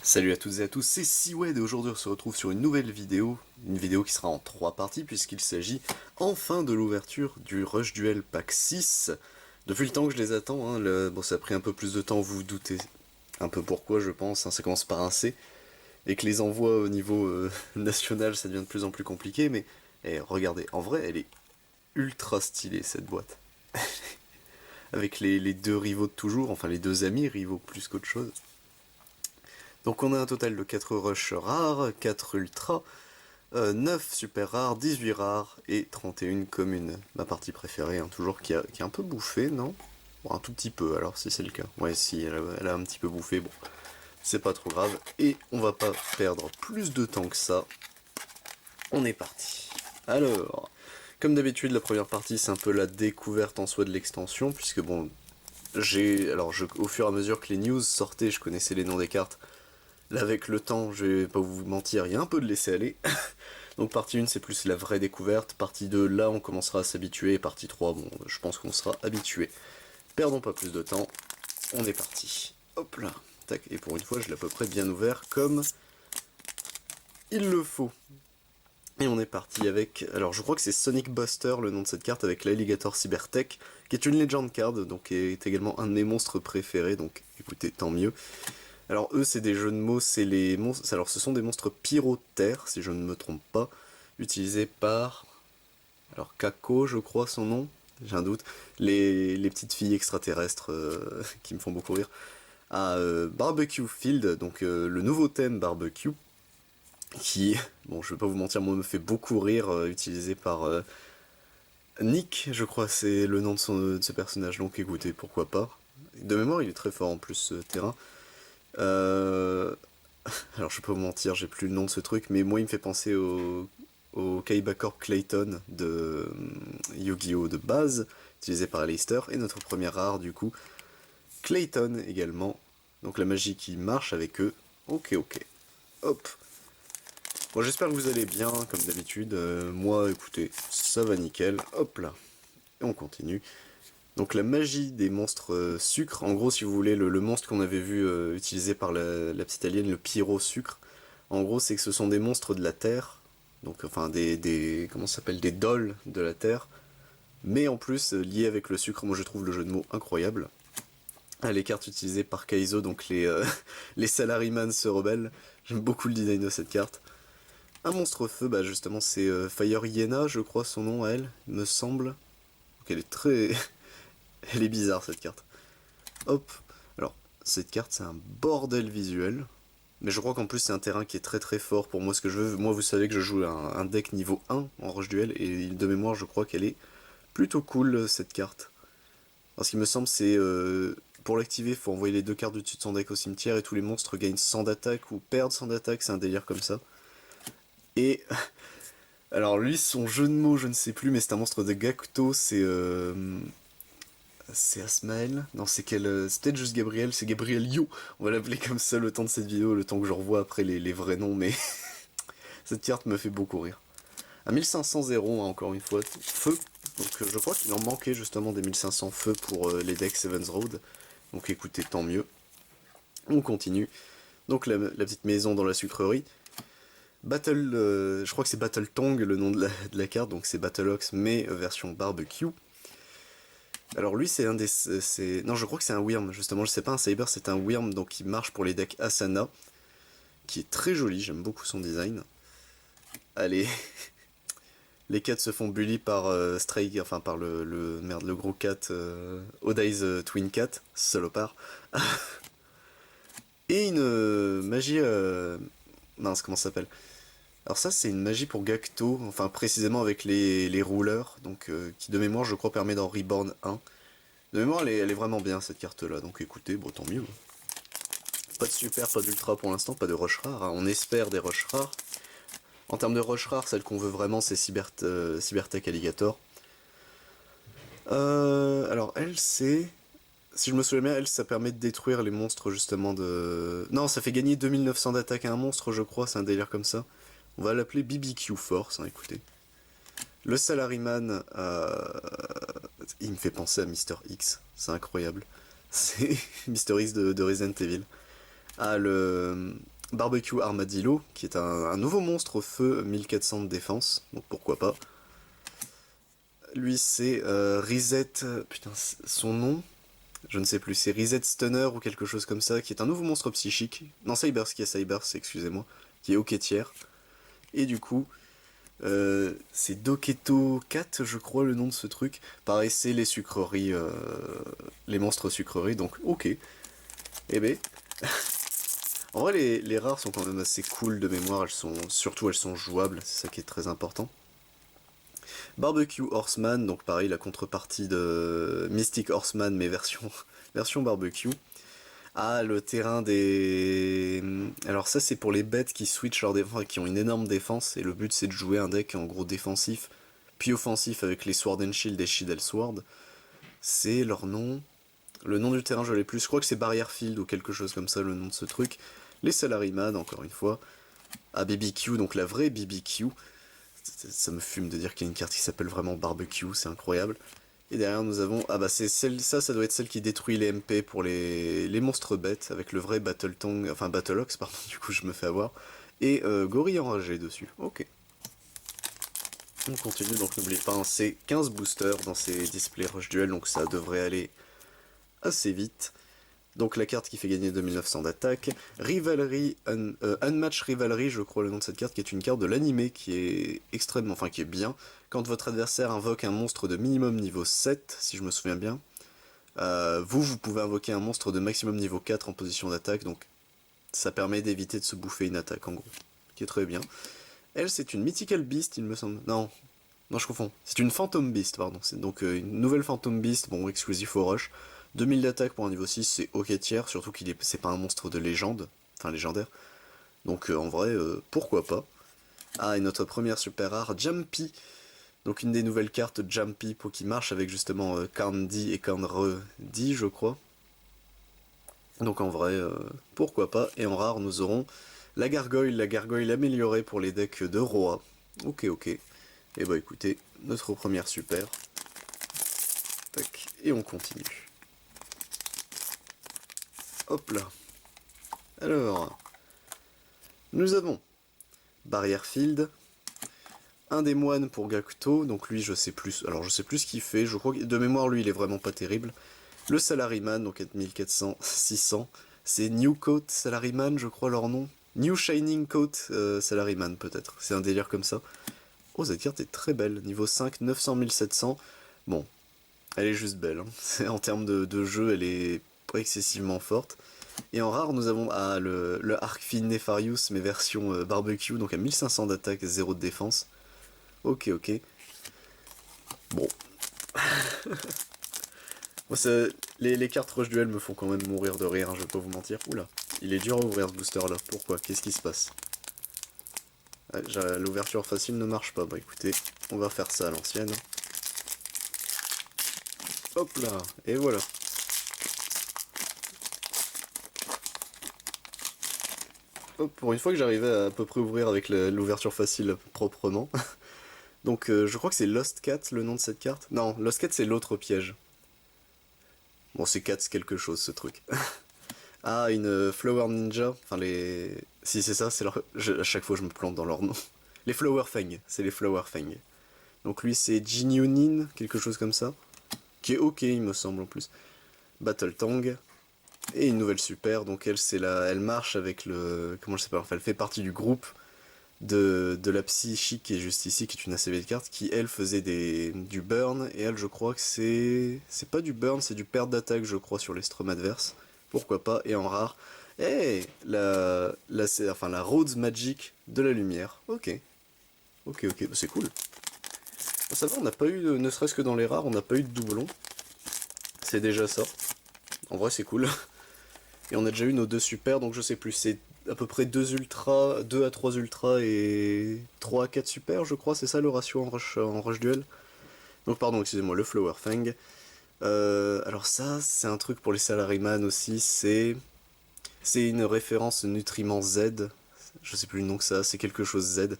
Salut à toutes et à tous, c'est Seawed et aujourd'hui on se retrouve sur une nouvelle vidéo, une vidéo qui sera en 3 parties puisqu'il s'agit enfin de l'ouverture du Rush Duel Pack 6. Depuis le temps que je les attends, hein, bon ça a pris un peu plus de temps, vous vous doutez un peu pourquoi je pense, hein, ça commence par un C, et que les envois au niveau national ça devient de plus en plus compliqué, mais regardez, en vrai elle est ultra stylée cette boîte. Avec les deux rivaux de toujours, enfin les deux amis rivaux plus qu'autre chose. Donc on a un total de 4 rushs rares, 4 ultras, 9 super rares, 18 rares et 31 communes. Ma partie préférée, hein, toujours qui a un peu bouffé, non? Bon, un tout petit peu alors si c'est le cas. Ouais, si, elle a un petit peu bouffé, bon, c'est pas trop grave. Et on va pas perdre plus de temps que ça. On est parti. Alors, comme d'habitude, la première partie c'est un peu la découverte en soi de l'extension, puisque bon, au fur et à mesure que les news sortaient, je connaissais les noms des cartes. Là, avec le temps, je vais pas vous mentir, il y a un peu de laisser aller. Donc partie 1, c'est plus la vraie découverte. Partie 2, là, on commencera à s'habituer. Et partie 3, bon, je pense qu'on sera habitué. Perdons pas plus de temps. On est parti. Hop là. Tac. Et pour une fois, je l'ai à peu près bien ouvert comme il le faut. Et on est parti avec... Alors, je crois que c'est Sonic Buster, le nom de cette carte, avec l'Alligator Cybertech, qui est une Legend Card, donc qui est également un de mes monstres préférés. Donc, écoutez, tant mieux. Alors eux, c'est des jeux de mots, c'est les monstres. Alors ce sont des monstres pyro-terre, si je ne me trompe pas, utilisés par. Alors Kako, je crois son nom, j'ai un doute. Les petites filles extraterrestres qui me font beaucoup rire. À Barbecue Field, donc le nouveau thème barbecue, qui, bon, je vais pas vous mentir, moi me fait beaucoup rire, utilisé par Nick, je crois, c'est le nom de ce personnage. Donc écoutez, pourquoi pas. De mémoire, il est très fort en plus ce terrain. Euh, Alors je vais pas vous mentir, j'ai plus le nom de ce truc, mais moi il me fait penser au Kaiba Corp Clayton de Yu-Gi-Oh! De base, utilisé par Aleister, et notre première rare du coup, Clayton également. Donc la magie qui marche avec eux. Ok, ok. Hop. Bon, j'espère que vous allez bien, comme d'habitude. Moi, écoutez, ça va nickel. Hop là. Et on continue. Donc la magie des monstres sucre, en gros si vous voulez le monstre qu'on avait vu utilisé par la petite alien, le pyro sucre, en gros c'est que ce sont des monstres de la Terre, donc enfin comment ça s'appelle, des dolls de la Terre, mais en plus liés avec le sucre. Moi je trouve le jeu de mots incroyable. Ah, les cartes utilisées par Kaizo, donc les Salaryman se rebellent, j'aime beaucoup le design de cette carte. Un monstre feu, bah justement c'est Fire Hyena, je crois son nom à elle, me semble. Donc elle est très... elle est bizarre cette carte. Hop. Alors, cette carte, c'est un bordel visuel. Mais je crois qu'en plus, c'est un terrain qui est très très fort pour moi. Ce que je veux. Moi, vous savez que je joue un deck niveau 1 en Rush Duel. Et de mémoire, je crois qu'elle est plutôt cool, cette carte. Alors, ce qui me semble, c'est. Pour l'activer, il faut envoyer les deux cartes du dessus de son deck au cimetière. Et tous les monstres gagnent 100 d'attaque ou perdent 100 d'attaque. C'est un délire comme ça. Et. Alors, lui, son jeu de mots, je ne sais plus. Mais c'est un monstre de Gacto. C'est Asmael. Non, c'est peut-être juste Gabriel, c'est Gabriel Yo. On va l'appeler comme ça le temps de cette vidéo, le temps que je revois après les vrais noms, mais cette carte me fait beaucoup rire. Un 1500 0, hein, encore une fois, feu. Donc je crois qu'il en manquait justement des 1500 feux pour les decks Seven's Road. Donc écoutez, tant mieux. On continue. Donc la petite maison dans la sucrerie. Battle, je crois que c'est Battle Tong le nom de la carte, donc c'est Battleox mais version barbecue. Alors lui c'est un des... Non je crois que c'est un Wyrm, justement, je sais pas un Saber, c'est un Wyrm, donc il marche pour les decks Asana, qui est très joli, j'aime beaucoup son design. Allez, les 4 se font bully par Stray, enfin par le gros cat, Odai's Twin Cat, salopard. Et une magie... mince, comment ça s'appelle? Alors ça c'est une magie pour Gacto, enfin précisément avec les rouleurs, donc qui de mémoire je crois permet d'en Reborn 1. De mémoire elle est vraiment bien cette carte là, donc écoutez, bon tant mieux. Pas de super, pas d'ultra pour l'instant, pas de rush rare, hein. On espère des rush rares. En termes de rush rare, celle qu'on veut vraiment c'est Cybertech Alligator. Alors elle c'est... Si je me souviens bien, elle ça permet de détruire les monstres justement de... Non, ça fait gagner 2900 d'attaque à un monstre je crois, c'est un délire comme ça. On va l'appeler BBQ Force, hein, écoutez. Le Salaryman, il me fait penser à Mister X, c'est incroyable. C'est Mister X de Resident Evil. Ah, le Barbecue Armadillo, qui est un nouveau monstre au feu, 1400 de défense, donc pourquoi pas. Lui, c'est Reset. Putain, son nom, je ne sais plus, c'est Reset Stunner ou quelque chose comme ça, qui est un nouveau monstre psychique. Non, Cybers, qui est Cybers, excusez-moi, qui est hoquetière. Et du coup, c'est Doketo 4, je crois, le nom de ce truc. Pareil, c'est les sucreries, les monstres sucreries, donc ok. Eh ben, en vrai, les rares sont quand même assez cool de mémoire, surtout elles sont jouables, c'est ça qui est très important. Barbecue Horseman, donc pareil, la contrepartie de Mystic Horseman, mais version barbecue. Ah, le terrain des... Alors ça, c'est pour les bêtes qui switchent leur défense, qui ont une énorme défense, et le but c'est de jouer un deck en gros défensif, puis offensif avec les Sword and Shield et Shield and Sword. C'est leur nom... Le nom du terrain, je l'ai plus. Je crois que c'est Barrier Field ou quelque chose comme ça, le nom de ce truc. Les Salaryman, encore une fois. Ah, BBQ, donc la vraie BBQ. Ça me fume de dire qu'il y a une carte qui s'appelle vraiment Barbecue, c'est incroyable. Et derrière nous avons, ah bah c'est celle, ça doit être celle qui détruit les MP pour les monstres bêtes, avec le vrai Battle Tongue, enfin Battleox pardon, du coup je me fais avoir. Et Gorille enragé dessus, ok. On continue, donc n'oubliez pas, hein, c'est 15 boosters dans ces displays Rush Duel, donc ça devrait aller assez vite. Donc la carte qui fait gagner 2900 d'attaque. Rivalry, Unmatched Rivalry, je crois le nom de cette carte, qui est une carte de l'animé qui est extrêmement, enfin qui est bien. Quand votre adversaire invoque un monstre de minimum niveau 7, si je me souviens bien, vous pouvez invoquer un monstre de maximum niveau 4 en position d'attaque, donc ça permet d'éviter de se bouffer une attaque en gros, qui est très bien. Elle, c'est une Mythical Beast, il me semble. Non, non, je confonds. C'est une Phantom Beast, pardon. C'est donc une nouvelle Phantom Beast, bon, exclusif au rush. 2000 d'attaque pour un niveau 6, c'est ok tiers, surtout c'est pas un monstre de légende, enfin légendaire. Donc en vrai, pourquoi pas. Ah, et notre première super rare, Jumpy. Donc une des nouvelles cartes Jumpy pour qui marche avec justement Candy et Canredi, je crois. Donc en vrai, pourquoi pas. Et en rare, nous aurons la gargoyle améliorée pour les decks de Roa. Ok, ok. Et bah écoutez, notre première super. Tac, et on continue. Hop là. Alors, nous avons Barrière Field, un des moines pour Gakuto, donc lui je sais plus, alors je sais plus ce qu'il fait, je crois que de mémoire lui il est vraiment pas terrible. Le Salaryman, donc à 1400, 600, c'est New Coat Salaryman, je crois leur nom. New Shining Coat Salaryman peut-être, c'est un délire comme ça. Oh, cette carte est très belle, niveau 5, 900 700. Bon, elle est juste belle, hein. En termes de jeu, elle est pas excessivement forte. Et en rare, nous avons le Arcfin Nefarious, mais version barbecue, donc à 1500 d'attaque, 0 de défense. Ok, ok. Bon. Moi, les cartes Rush Duel me font quand même mourir de rire, hein, je vais pas vous mentir. Oula, il est dur à ouvrir ce booster là. Pourquoi? Qu'est-ce qui se passe? Ah, l'ouverture facile ne marche pas. Bah écoutez, on va faire ça à l'ancienne. Hop là, et voilà. Hop, pour une fois que j'arrivais à peu près ouvrir avec l'ouverture facile proprement. Donc je crois que c'est Lost Cat le nom de cette carte. Non, Lost Cat c'est l'autre piège. Bon, c'est Cat quelque chose ce truc. Ah, une Flower Ninja. Enfin les... Si c'est ça, c'est leur... à chaque fois je me plante dans leur nom. Les Flower Fang, c'est les Flower Fang. Donc lui c'est Jinyunin, quelque chose comme ça. Qui est ok il me semble en plus. Battle Tang. Et une nouvelle super, donc elle c'est elle marche avec le... Comment je sais pas, enfin elle fait partie du groupe de la psychique qui est juste ici, qui est une assez belle carte, qui elle faisait du burn, et elle je crois que c'est pas du burn, c'est du perte d'attaque je crois sur les strum adverses, pourquoi pas, et en rare, hey, enfin la Rhodes Magic de la lumière, ok, ok, ok, bah, c'est cool. Ça va, on n'a pas eu, ne serait-ce que dans les rares, on n'a pas eu de doublon, c'est déjà ça, en vrai c'est cool. Et on a déjà eu nos deux super, donc je sais plus, c'est à peu près 2 ultras, 2 à 3 ultras et 3 à 4 super, je crois, c'est ça le ratio en rush duel. Donc pardon, excusez-moi, le Flower Fang. Alors ça, c'est un truc pour les salaryman aussi, c'est une référence nutriment Z, je sais plus le nom que ça, c'est quelque chose Z.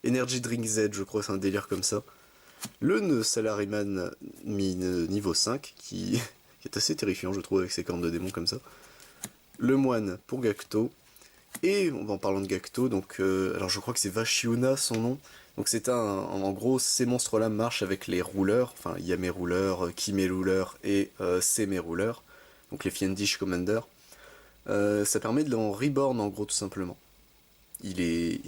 Energy Drink Z, je crois, c'est un délire comme ça. Le salaryman niveau 5, qui est assez terrifiant, je trouve, avec ses cornes de démon comme ça. le moine pour Gacto, et en parlant de Gacto, donc, alors je crois que c'est Vashiuna son nom, donc c'est en gros, ces monstres-là marchent avec les rouleurs, enfin Yame rouleur, Kime rouleur et Seme rouleur, donc les Fiendish Commander. Ça permet de l'en reborn en gros tout simplement. Il est...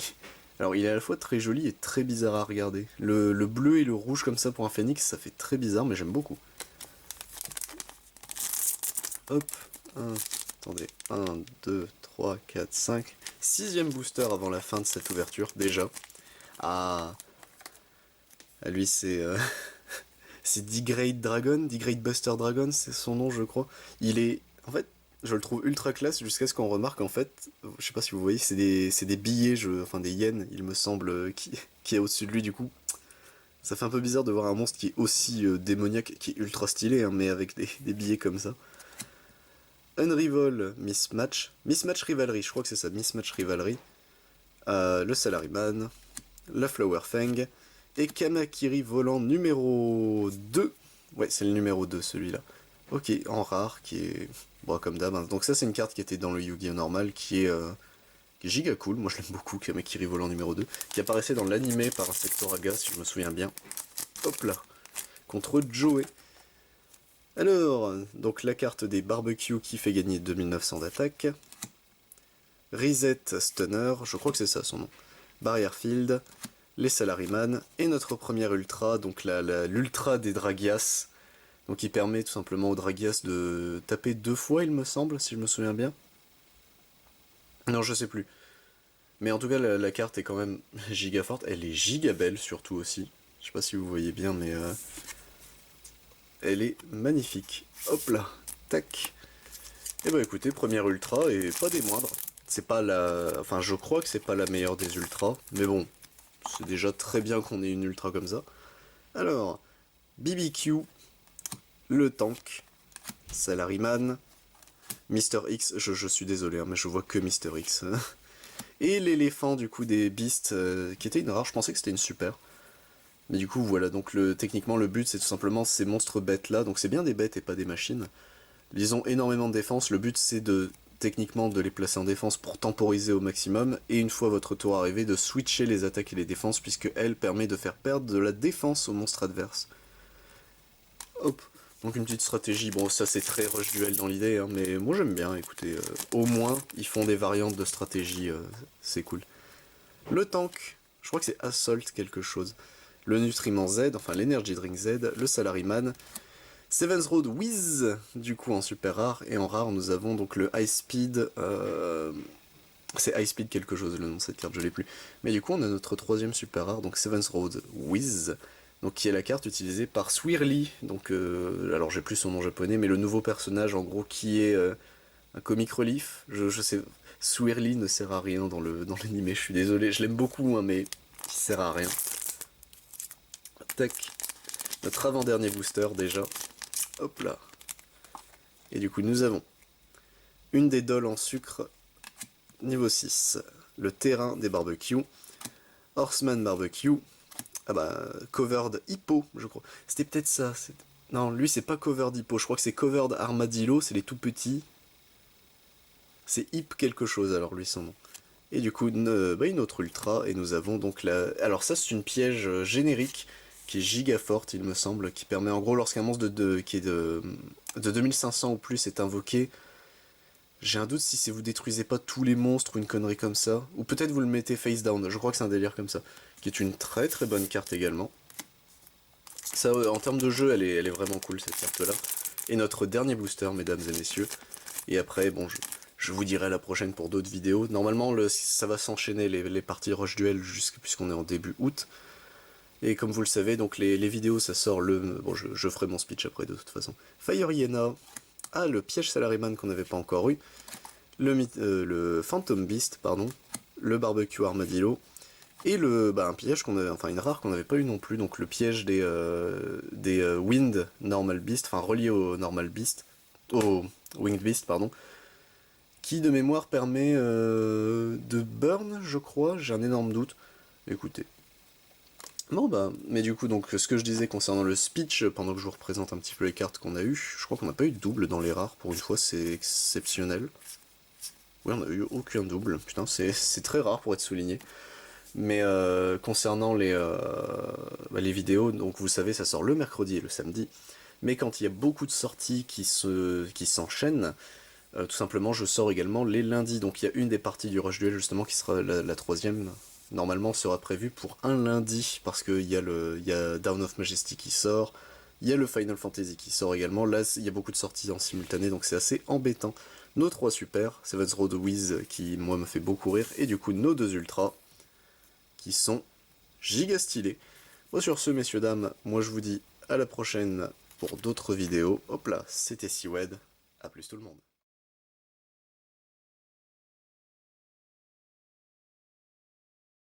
Alors il est à la fois très joli et très bizarre à regarder. Le bleu et le rouge comme ça pour un phénix, ça fait très bizarre mais j'aime beaucoup. Hop, attendez, 1, 2, 3, 4, 5. Sixième booster avant la fin de cette ouverture déjà. Ah, lui c'est... c'est D-Grade Dragon, D-Grade Buster Dragon, c'est son nom je crois. Il est... En fait, je le trouve ultra classe jusqu'à ce qu'on remarque en fait, je sais pas si vous voyez, c'est des billets, enfin des yens, il me semble, qui est au-dessus de lui du coup. Ça fait un peu bizarre de voir un monstre qui est aussi démoniaque, qui est ultra stylé, hein, mais avec des billets comme ça. Unrival Mismatch, Mismatch Rivalry, je crois que c'est ça, Mismatch Rivalry. Le Salaryman, la Flower Fang, et Kamakiri volant numéro 2. Ouais, c'est le numéro 2 celui-là. Ok, en rare, qui est... Bon, comme d'hab. Hein. Donc ça, c'est une carte qui était dans le Yu-Gi-Oh! Normal, qui est giga cool. Moi, je l'aime beaucoup, Kamakiri volant numéro 2. Qui apparaissait dans l'animé par Insectoraga, si je me souviens bien. Hop là. Contre Joey. Alors, donc la carte des barbecues qui fait gagner 2900 d'attaque. Reset Stunner, je crois que c'est ça son nom. Barrier Field, les Salaryman, et notre première ultra, donc l'ultra des Dragias. Donc il permet tout simplement aux Dragias de taper 2 fois, il me semble, si je me souviens bien. Non, je sais plus. Mais en tout cas, la carte est quand même giga forte. Elle est giga belle, surtout aussi. Je sais pas si vous voyez bien, mais... elle est magnifique. Hop là, tac. Et bah écoutez, première ultra, et pas des moindres. C'est pas la... Enfin, je crois que c'est pas la meilleure des ultras, mais bon, c'est déjà très bien qu'on ait une ultra comme ça. Alors, BBQ, le tank, Salaryman, Mister X, je suis désolé, hein, mais je vois que Mister X. Et l'éléphant du coup des Beasts, qui était une rare, je pensais que c'était une super. Mais du coup voilà, donc techniquement le but c'est tout simplement ces monstres bêtes là, donc c'est bien des bêtes et pas des machines. Ils ont énormément de défense, le but c'est techniquement de les placer en défense pour temporiser au maximum, et une fois votre tour arrivé de switcher les attaques et les défenses, puisque elle permet de faire perdre de la défense au monstre adverse. Hop, donc une petite stratégie, bon ça c'est très rush duel dans l'idée, hein, mais moi j'aime bien, écoutez, au moins ils font des variantes de stratégie, c'est cool. Le tank, je crois que c'est Assault quelque chose. Le nutriment Z, enfin l'Energy Drink Z, le Salaryman, Seven's Road Wiz, du coup en super rare, et en rare nous avons donc le High Speed, c'est High Speed quelque chose le nom de cette carte, je l'ai plus. Mais du coup on a notre troisième super rare, donc Seven's Road Wiz, donc qui est la carte utilisée par Swirly, donc alors j'ai plus son nom japonais, mais le nouveau personnage en gros qui est un comic relief, je sais, Swirly ne sert à rien dans l'anime, je suis désolé, je l'aime beaucoup, hein, mais il sert à rien. Tac, notre avant-dernier booster déjà, hop là. Et du coup nous avons une des dolls en sucre, niveau 6, le terrain des barbecues, Horseman Barbecue, ah bah, Covered Hippo, je crois. C'était peut-être ça. Non, lui c'est pas Covered Hippo, je crois que c'est Covered Armadillo, c'est les tout petits. C'est Hip quelque chose alors lui son nom. Et du coup une autre ultra, et nous avons donc la... Alors ça c'est une piège générique, qui est giga forte il me semble, qui permet en gros lorsqu'un monstre qui est de 2500 ou plus est invoqué, j'ai un doute si c'est vous détruisez pas tous les monstres ou une connerie comme ça, ou peut-être vous le mettez face down, je crois que c'est un délire comme ça, qui est une très très bonne carte également. Ça en termes de jeu elle est vraiment cool cette carte là. Et notre dernier booster mesdames et messieurs, et après bon je vous dirai à la prochaine pour d'autres vidéos. Normalement ça va s'enchaîner les parties Rush Duel puisqu'on est en début août. Et comme vous le savez, donc les vidéos ça sort Bon je ferai mon speech après de toute façon. Fire Hyena. Ah, le piège Salaryman qu'on n'avait pas encore eu, le Phantom Beast, pardon, le Barbecue Armadillo, et un piège qu'on avait, enfin une rare qu'on n'avait pas eu non plus, donc le piège des Wind Normal Beast, enfin relié au Normal Beast, au Winged Beast, pardon, qui de mémoire permet de burn, je crois, j'ai un énorme doute, écoutez. Bon bah, mais du coup, donc ce que je disais concernant le speech, pendant que je vous représente un petit peu les cartes qu'on a eues, je crois qu'on n'a pas eu de double dans les rares, pour une fois c'est exceptionnel. Oui, on a eu aucun double. Putain, c'est très rare pour être souligné. Mais concernant les vidéos, donc vous savez, ça sort le mercredi et le samedi. Mais quand il y a beaucoup de sorties qui s'enchaînent, tout simplement, je sors également les lundis. Donc il y a une des parties du Rush Duel justement qui sera la troisième. Normalement sera prévue pour un lundi parce qu'il y a Down of Majesty qui sort, il y a le Final Fantasy qui sort également. Là, il y a beaucoup de sorties en simultané, donc c'est assez embêtant. Nos 3 super, Seven's Road Wiz qui moi me fait beaucoup rire, et du coup nos 2 ultras qui sont giga stylés. Bon, sur ce, messieurs dames, moi je vous dis à la prochaine pour d'autres vidéos. Hop là, c'était Siwed. A plus tout le monde.